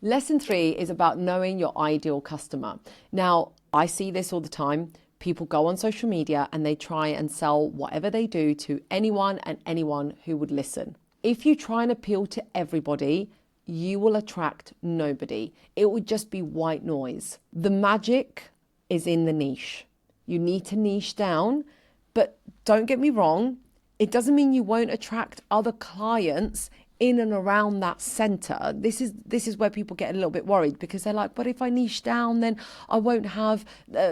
Lesson 3 is about knowing your ideal customer. Now, I see this all the time. People go on social media and they try and sell whatever they do to anyone and anyone who would listen. If you try and appeal to everybody, you will attract nobody. It would just be white noise. The magic is in the niche. You need to niche down, but don't get me wrong, it doesn't mean you won't attract other clients in and around that center. This is where people get a little bit worried because they're like, but if I niche down, then I won't have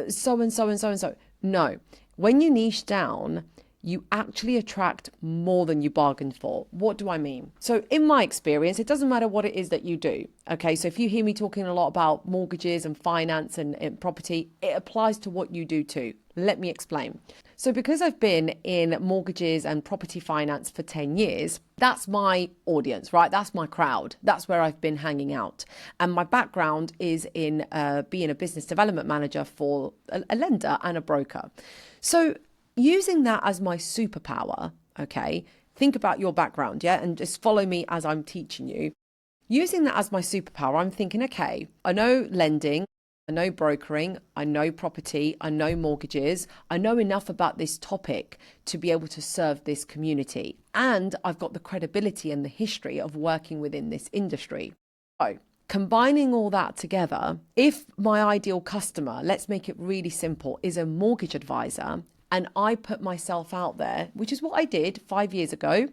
so and so and so and so. No, when you niche down, you actually attract more than you bargained for. What do I mean? So in my experience, it doesn't matter what it is that you do. Okay, so if you hear me talking a lot about mortgages and finance and property, it applies to what you do too. Let me explain. So because I've been in mortgages and property finance for 10 years, that's my audience, right? That's my crowd. That's where I've been hanging out. And my background is in being a business development manager for a lender and a broker. So using that as my superpower, okay, think about your background, yeah, and just follow me as I'm teaching you. Using that as my superpower, I'm thinking, okay, I know lending, I know brokering, I know property, I know mortgages, I know enough about this topic to be able to serve this community. And I've got the credibility and the history of working within this industry. So, combining all that together, if my ideal customer, let's make it really simple, is a mortgage advisor, and I put myself out there, which is what I did 5 years ago.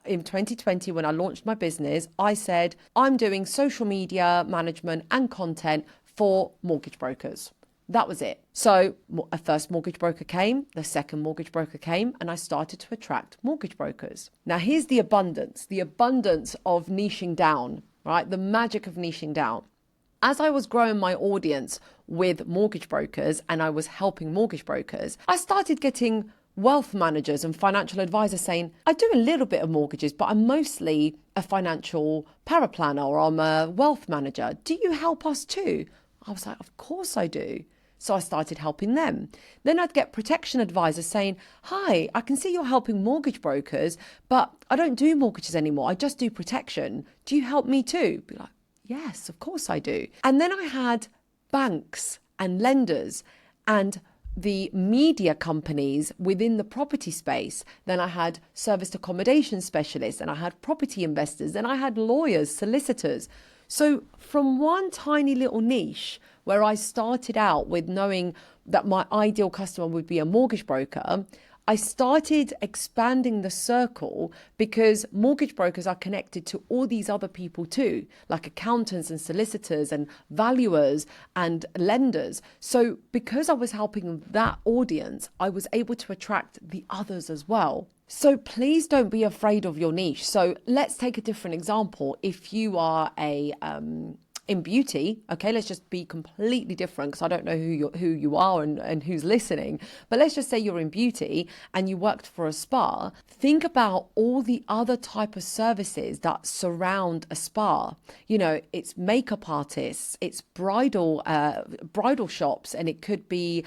In 2020, when I launched my business, I said, I'm doing social media management and content for mortgage brokers. That was it. So a first mortgage broker came, the second mortgage broker came, and I started to attract mortgage brokers. Now, here's the abundance of niching down, right? The magic of niching down. As I was growing my audience with mortgage brokers and I was helping mortgage brokers, I started getting wealth managers and financial advisors saying, I do a little bit of mortgages, but I'm mostly a financial paraplanner or I'm a wealth manager. Do you help us too? I was like, of course I do. So I started helping them. Then I'd get protection advisors saying, hi, I can see you're helping mortgage brokers, but I don't do mortgages anymore. I just do protection. Do you help me too? Be like, yes, of course I do. And then I had banks and lenders and the media companies within the property space. Then I had serviced accommodation specialists and I had property investors and I had lawyers, solicitors. So from one tiny little niche where I started out with knowing that my ideal customer would be a mortgage broker, I started expanding the circle because mortgage brokers are connected to all these other people too, like accountants and solicitors and valuers and lenders. So because I was helping that audience, I was able to attract the others as well. So please don't be afraid of your niche. So let's take a different example. If you are in beauty, okay, let's just be completely different because I don't know who you are and who's listening. But let's just say you're in beauty and you worked for a spa. Think about all the other type of services that surround a spa. You know, it's makeup artists, it's bridal shops, and it could be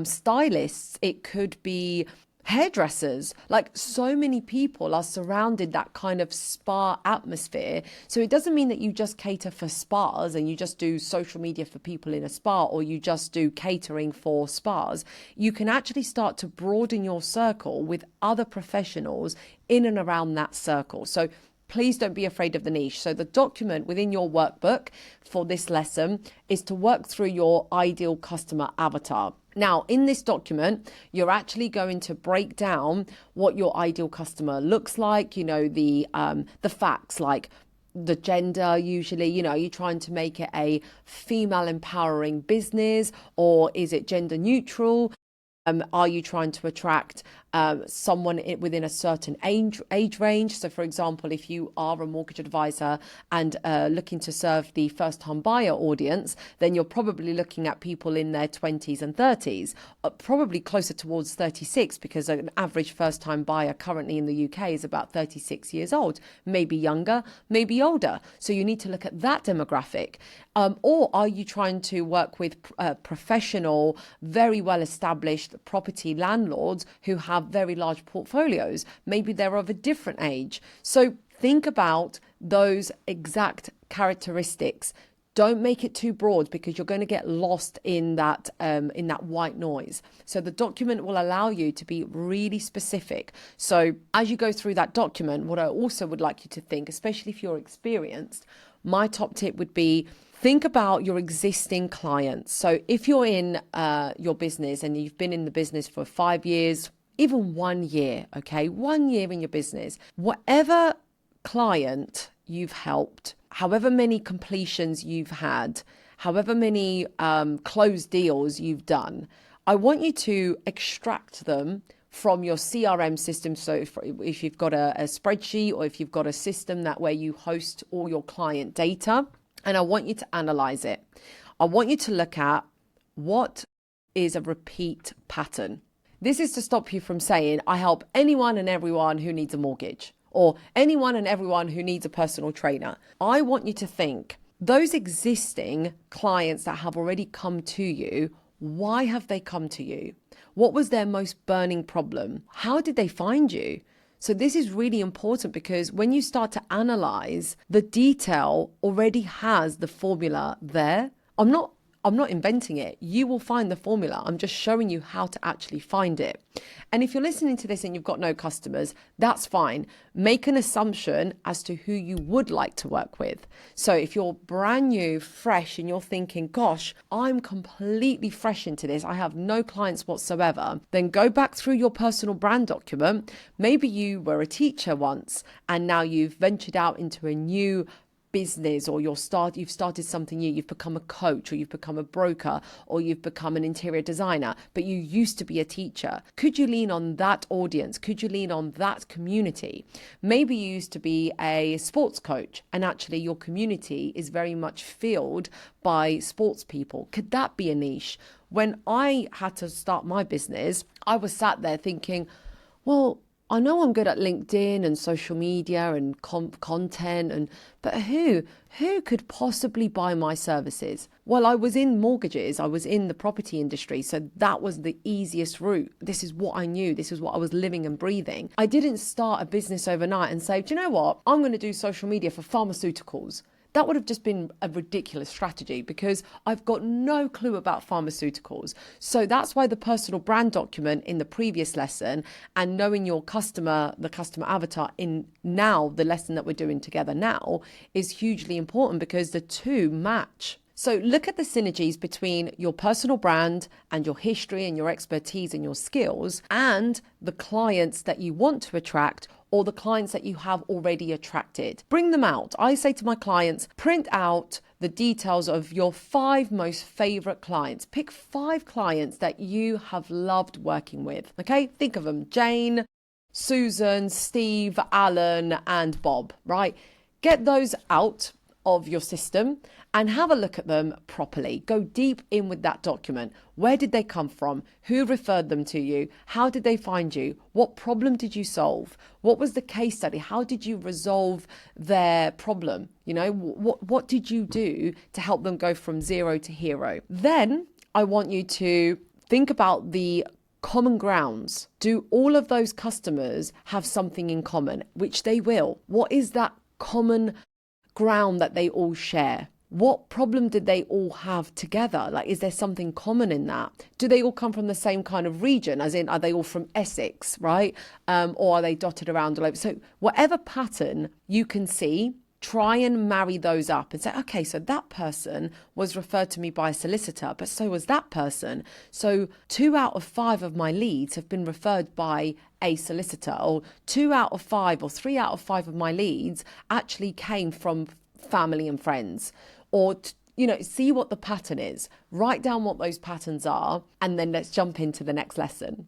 stylists, it could be hairdressers. Like, so many people are surrounded that kind of spa atmosphere. So it doesn't mean that you just cater for spas and you just do social media for people in a spa, or you just do catering for spas. You can actually start to broaden your circle with other professionals in and around that circle. So please don't be afraid of the niche. So the document within your workbook for this lesson is to work through your ideal customer avatar. Now, in this document, you're actually going to break down what your ideal customer looks like, you know, the facts like the gender. Usually, you know, are you trying to make it a female empowering business, or is it gender neutral? Are you trying to attract someone within a certain age range? So, for example, if you are a mortgage advisor and looking to serve the first-time buyer audience, then you're probably looking at people in their 20s and 30s, probably closer towards 36, because an average first-time buyer currently in the UK is about 36 years old, maybe younger, maybe older. So you need to look at that demographic. Or are you trying to work with professional, very well-established property landlords who have very large portfolios? Maybe they're of a different age. So think about those exact characteristics Don't make it too broad because you're going to get lost in that white noise. So the document will allow you to be really specific. So as you go through that document, what I also would like you to think, especially if you're experienced, my top tip would be think about your existing clients. So if you're in your business and you've been in the business for 5 years, even 1 year, okay, 1 year in your business, whatever client you've helped, however many completions you've had, however many closed deals you've done, I want you to extract them from your CRM system. So if you've got a spreadsheet or if you've got a system that where you host all your client data, and I want you to analyze it. I want you to look at what is a repeat pattern. This is to stop you from saying, I help anyone and everyone who needs a mortgage, or anyone and everyone who needs a personal trainer. I want you to think, those existing clients that have already come to you, why have they come to you? What was their most burning problem? How did they find you? So this is really important because when you start to analyze, the detail already has the formula there. I'm not inventing it. You will find the formula. I'm just showing you how to actually find it. And if you're listening to this and you've got no customers, that's fine. Make an assumption as to who you would like to work with. So if you're brand new, fresh, and you're thinking, gosh, I'm completely fresh into this, I have no clients whatsoever, then go back through your personal brand document. Maybe you were a teacher once and now you've ventured out into a new business, or you've started something new, you've become a coach, or you've become a broker, or you've become an interior designer, but you used to be a teacher. Could you lean on that audience? Could you lean on that community? Maybe you used to be a sports coach and actually your community is very much filled by sports people. Could that be a niche? When I had to start my business, I was sat there thinking, well, I know I'm good at LinkedIn and social media and content, but who could possibly buy my services? Well, I was in mortgages. I was in the property industry. So that was the easiest route. This is what I knew. This is what I was living and breathing. I didn't start a business overnight and say, do you know what? I'm going to do social media for pharmaceuticals. That would have just been a ridiculous strategy because I've got no clue about pharmaceuticals. So that's why the personal brand document in the previous lesson and knowing your customer, the customer avatar in now, the lesson that we're doing together now, is hugely important because the two match. So look at the synergies between your personal brand and your history and your expertise and your skills and the clients that you want to attract or the clients that you have already attracted. Bring them out. I say to my clients, print out the details of your 5 most favorite clients. Pick 5 clients that you have loved working with. Okay, think of them: Jane, Susan, Steve, Alan, and Bob, right? Get those out of your system and have a look at them properly. Go deep in with that document. Where did they come from? Who referred them to you? How did they find you? What problem did you solve? What was the case study? How did you resolve their problem? You know, what did you do to help them go from 0 to hero? Then I want you to think about the common grounds. Do all of those customers have something in common? Which they will. What is that common ground that they all share? What problem did they all have together? Like, is there something common in that? Do they all come from the same kind of region? As in, are they all from Essex, right? Or are they dotted around all over? So whatever pattern you can see, try and marry those up and say, okay, so that person was referred to me by a solicitor, but so was that person. So 2 out of 5 of my leads have been referred by a solicitor, or 2 out of 5 or 3 out of 5 of my leads actually came from family and friends. Or, see what the pattern is, write down what those patterns are, and then let's jump into the next lesson.